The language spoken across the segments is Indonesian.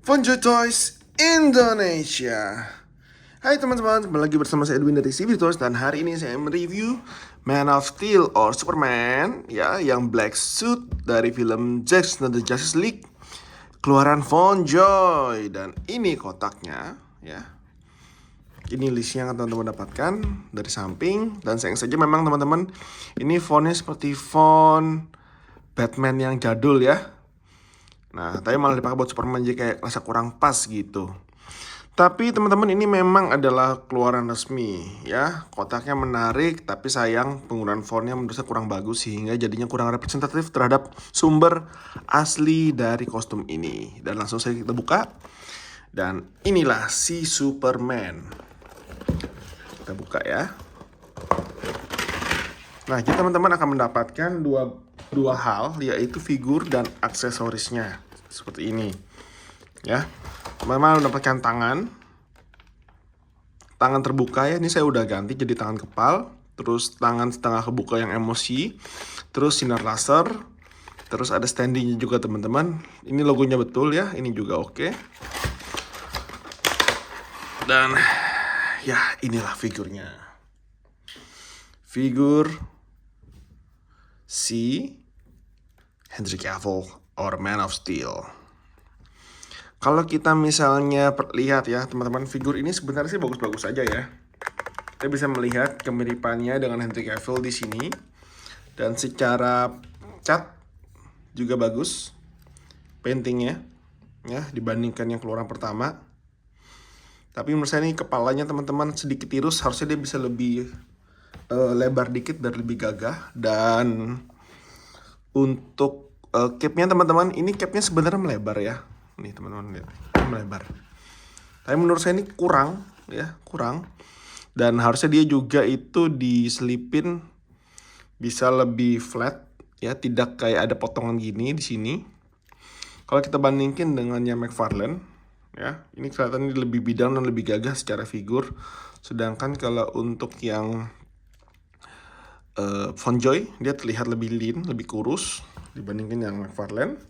Fonjo Toys Indonesia. Hai teman-teman, kembali lagi bersama saya Edwin dari CB Toys. Dan hari ini saya mereview Man of Steel or Superman, ya, yang black suit dari film Zack Snyder Justice League, keluaran Fonjoy. Dan ini kotaknya, ya. Ini listnya yang teman-teman dapatkan dari samping. Dan sayang saja memang teman-teman, ini fontnya seperti font Batman yang jadul ya. Nah, tapi malah dipakai buat Superman, jadi kayak rasa kurang pas gitu. Tapi teman-teman, ini memang adalah keluaran resmi ya. Kotaknya menarik, tapi sayang penggunaan fontnya menurut saya kurang bagus, sehingga jadinya kurang representatif terhadap sumber asli dari kostum ini. Dan langsung saja kita buka. Dan inilah si Superman. Kita buka ya. Nah, jadi teman-teman akan mendapatkan dua hal, yaitu figur dan aksesorisnya seperti ini ya. Teman-teman mendapatkan tangan terbuka ya. Ini saya udah ganti jadi tangan kepal, terus tangan setengah kebuka yang emosi, terus sinar laser, terus ada standingnya juga teman-teman. Ini logonya betul ya, ini juga oke. Dan ya, inilah figurnya. Figur si Henry Cavill or Man of Steel. Kalau kita misalnya lihat ya teman-teman, figur ini sebenarnya sih bagus-bagus aja ya. Kita bisa melihat kemiripannya dengan Henry Cavill di sini. Dan secara cat juga bagus paintingnya ya, dibandingkan yang keluaran pertama. Tapi menurut saya ini kepalanya teman-teman sedikit tirus, harusnya dia bisa lebih lebar dikit dan lebih gagah. Dan untuk capnya teman-teman, ini capnya sebenarnya melebar ya. Nih teman-teman lihat, melebar. Tapi menurut saya ini kurang ya, kurang. Dan harusnya dia juga itu diselipin bisa lebih flat ya, tidak kayak ada potongan gini di sini. Kalau kita bandingkin dengan yang McFarlane ya, ini kelihatan lebih bidang dan lebih gagah secara figur. Sedangkan kalau untuk yang Fonjoy, dia terlihat lebih lean, lebih kurus dibandingkan yang McFarlane.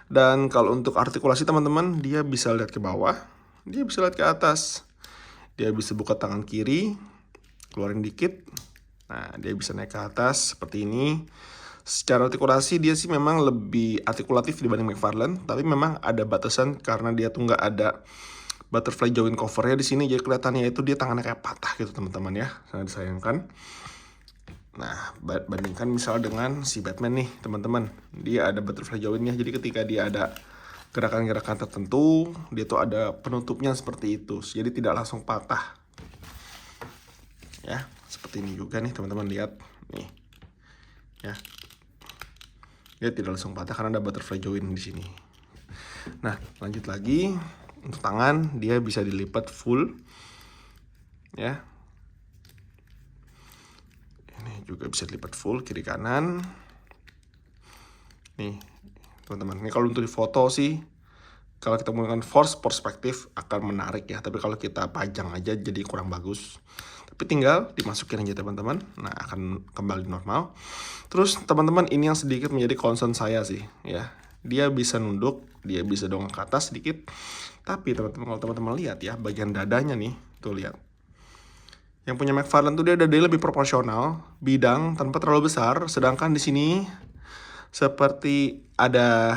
Dan kalau untuk artikulasi teman-teman, dia bisa lihat ke bawah, dia bisa lihat ke atas, dia bisa buka tangan kiri, keluarin dikit. Nah, dia bisa naik ke atas seperti ini. Secara artikulasi dia sih memang lebih artikulatif dibanding McFarlane, tapi memang ada batasan karena dia tuh nggak ada butterfly joint covernya di sini, jadi kelihatannya itu dia tangannya kayak patah gitu teman-teman ya, sangat disayangkan. Nah, bandingkan misal dengan si Batman nih teman-teman, dia ada butterfly jointnya, jadi ketika dia ada gerakan-gerakan tertentu, dia tuh ada penutupnya seperti itu, jadi tidak langsung patah. Ya, seperti ini juga nih teman-teman, lihat nih. Ya. Dia tidak langsung patah karena ada butterfly joint di sini. Nah, lanjut lagi. Untuk tangan, dia bisa dilipat full. Ya. Ini juga bisa dilipat full kiri kanan. Nih, teman-teman. Ini kalau untuk di foto sih, kalau kita menggunakan force perspektif akan menarik ya. Tapi kalau kita pajang aja jadi kurang bagus. Tapi tinggal dimasukin aja teman-teman. Nah, akan kembali normal. Terus teman-teman, ini yang sedikit menjadi concern saya sih ya. Dia bisa nunduk, dia bisa dongak ke atas sedikit. Tapi teman-teman, kalau teman-teman lihat ya, bagian dadanya nih, tuh lihat. Yang punya McFarlane tuh dia dadanya lebih proporsional, bidang tanpa terlalu besar. Sedangkan di sini seperti ada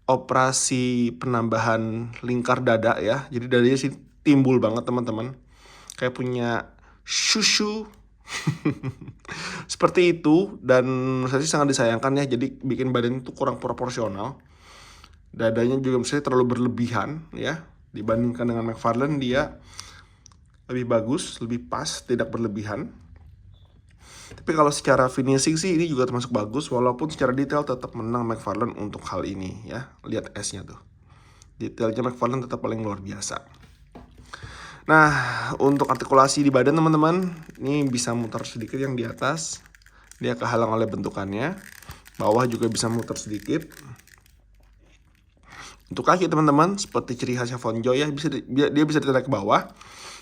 operasi penambahan lingkar dada ya. Jadi dadanya sih timbul banget teman-teman. Kayak punya shushu. Seperti itu. Dan saya sih sangat disayangkan ya. Jadi bikin badan itu kurang proporsional. Dadanya juga misalnya terlalu berlebihan ya. Dibandingkan dengan McFarlane, dia lebih bagus, lebih pas, tidak berlebihan. Tapi kalau secara finishing sih ini juga termasuk bagus, walaupun secara detail tetap menang McFarlane untuk hal ini ya. Lihat S-nya tuh. Detailnya McFarlane tetap paling luar biasa. Nah, untuk artikulasi di badan teman-teman, ini bisa muter sedikit yang di atas. Dia kehalang oleh bentukannya. Bawah juga bisa muter sedikit. Untuk kaki teman-teman, seperti ciri khasnya Fonjoy ya, dia bisa ditarik ke bawah.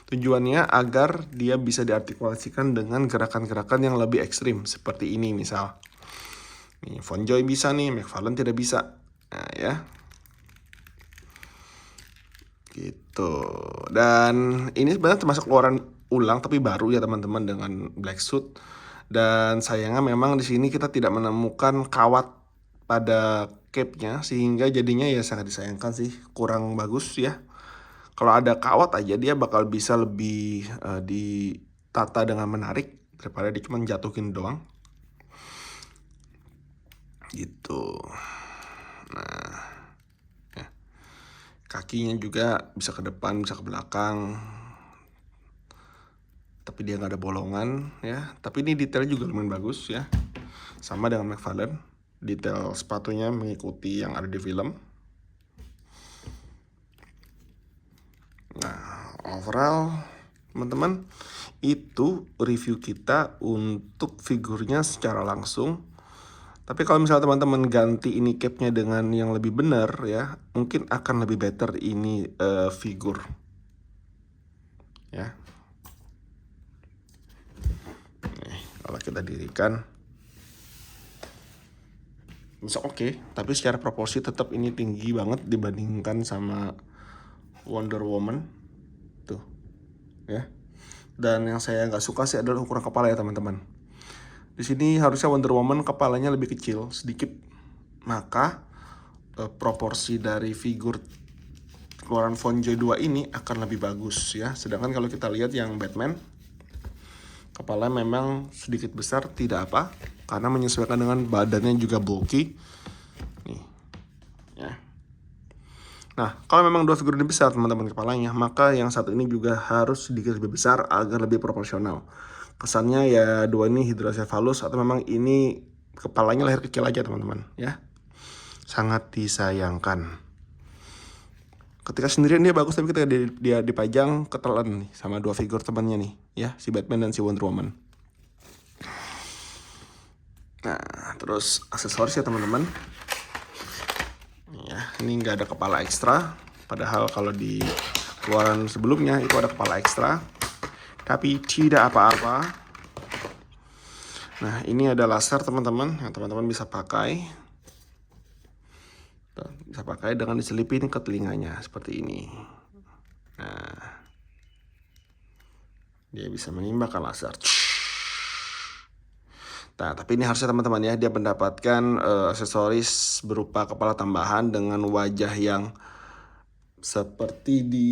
Tujuannya agar dia bisa diartikulasikan dengan gerakan-gerakan yang lebih ekstrim. Seperti ini misal. Nih, Fonjoy bisa nih, McFarlane tidak bisa. Nah ya. Gitu. Dan ini sebenarnya termasuk keluaran ulang tapi baru ya teman-teman dengan black suit. Dan sayangnya memang di sini kita tidak menemukan kawat pada cape-nya sehingga jadinya ya sangat disayangkan sih, kurang bagus ya. Kalau ada kawat aja dia bakal bisa lebih ditata dengan menarik daripada dia cuma jatuhin doang. Gitu. Nah, ya. Kakinya juga bisa ke depan, bisa ke belakang. Tapi dia nggak ada bolongan ya. Tapi ini detailnya juga lumayan bagus ya. Sama dengan McFarlane, detail sepatunya mengikuti yang ada di film. Nah, overall teman-teman, itu review kita untuk figurnya secara langsung. Tapi kalau misalnya teman-teman ganti ini capnya dengan yang lebih benar ya, mungkin akan lebih better ini figur ya. Nih, kalau kita dirikan bisa oke, tapi secara proporsi tetap ini tinggi banget dibandingkan sama Wonder Woman tuh ya. Dan yang saya nggak suka sih adalah ukuran kepala ya teman-teman. Di sini harusnya Wonder Woman kepalanya lebih kecil sedikit, maka proporsi dari figur keluaran Fonjoy 2 ini akan lebih bagus ya. Sedangkan kalau kita lihat yang Batman, kepalanya memang sedikit besar, tidak apa, karena menyesuaikan dengan badannya juga bulky. Nih, ya. Nah, kalau memang dua figur ini besar teman-teman kepalanya, maka yang satu ini juga harus sedikit lebih besar agar lebih proporsional. Kesannya ya dua ini hidrocephalus atau memang ini kepalanya leher kecil aja teman-teman ya. Sangat disayangkan. Ketika sendirian dia bagus, tapi ketika dia dipajang ketelan nih sama dua figur temannya nih ya, si Batman dan si Wonder Woman. Nah, terus aksesoris ya teman-teman. Ya, ini nggak ada kepala ekstra, padahal kalau di keluaran sebelumnya itu ada kepala ekstra, tapi tidak apa-apa. Nah, ini ada laser teman-teman yang teman-teman bisa pakai. Bisa pakai dengan diselipin ke telinganya seperti ini. Nah, dia bisa menembakkan laser. Nah, tapi ini harusnya teman-teman ya, dia mendapatkan aksesoris berupa kepala tambahan dengan wajah yang seperti di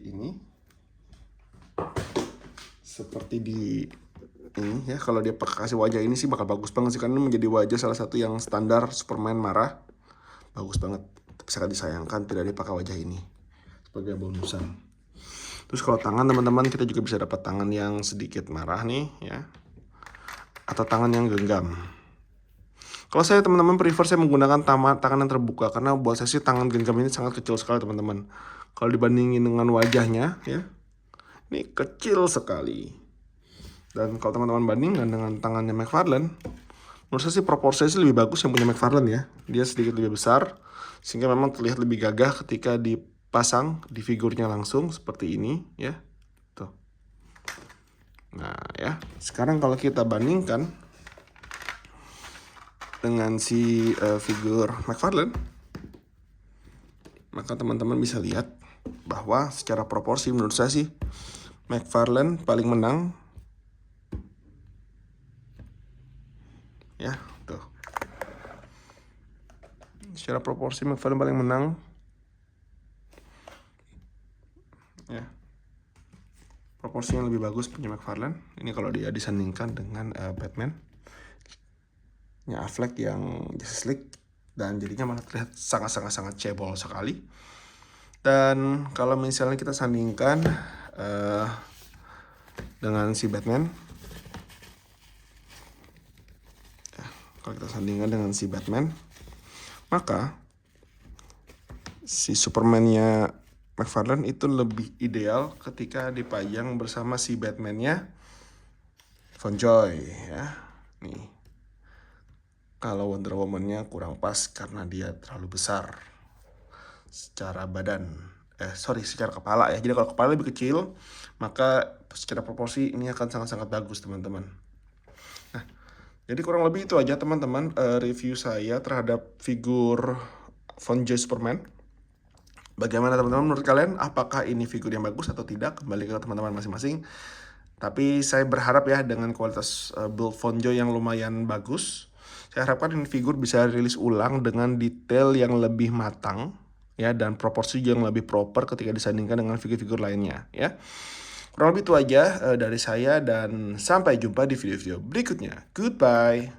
ini. Seperti di ini ya, kalau dia kasih wajah ini sih bakal bagus banget sih, karena menjadi wajah salah satu yang standar Superman marah. Bagus banget. Tapi sangat disayangkan tidak dipakai wajah ini sebagai bonusan. Terus kalau tangan teman-teman, kita juga bisa dapat tangan yang sedikit marah nih ya, atau tangan yang genggam. Kalau saya teman-teman prefer saya menggunakan tangan yang terbuka, karena buat saya sih tangan genggam ini sangat kecil sekali teman-teman. Kalau dibandingin dengan wajahnya ya, ini kecil sekali. Dan kalau teman-teman bandingkan dengan tangannya McFarlane, menurut saya sih proporsinya sih lebih bagus yang punya McFarlane ya. Dia sedikit lebih besar, sehingga memang terlihat lebih gagah ketika dipasang di figurnya langsung seperti ini ya. Tuh. Nah ya, sekarang kalau kita bandingkan dengan si figur McFarlane, maka teman-teman bisa lihat bahwa secara proporsi menurut saya sih McFarlane paling menang ya. Tuh, secara proporsi McFarlane paling menang ya. Proporsi yang lebih bagus punya McFarlane ini kalau dia disandingkan dengan Batman nya Affleck yang Justice League, dan jadinya malah terlihat sangat cebol sekali. Dan kalau misalnya kita sandingkan dengan si Batman, ya, kalau kita sandingkan dengan si Batman, maka si Superman-nya McFarlane itu lebih ideal ketika dipajang bersama si Batman-nya Fonjoy ya. Nih, kalau Wonder Woman-nya kurang pas karena dia terlalu besar secara badan. Secara kepala ya. Jadi kalau kepala lebih kecil, maka secara proporsi ini akan sangat bagus teman-teman. Nah, jadi kurang lebih itu aja teman-teman review saya terhadap figur Fonjoy Superman. Bagaimana teman-teman menurut kalian? Apakah ini figur yang bagus atau tidak? Kembali ke teman-teman masing-masing. Tapi saya berharap ya dengan kualitas build Vonjo yang lumayan bagus, saya harapkan ini figur bisa rilis ulang dengan detail yang lebih matang ya, dan proporsi yang lebih proper ketika disandingkan dengan figur-figur lainnya ya. Kurang lebih itu aja dari saya, dan sampai jumpa di video-video berikutnya. Goodbye.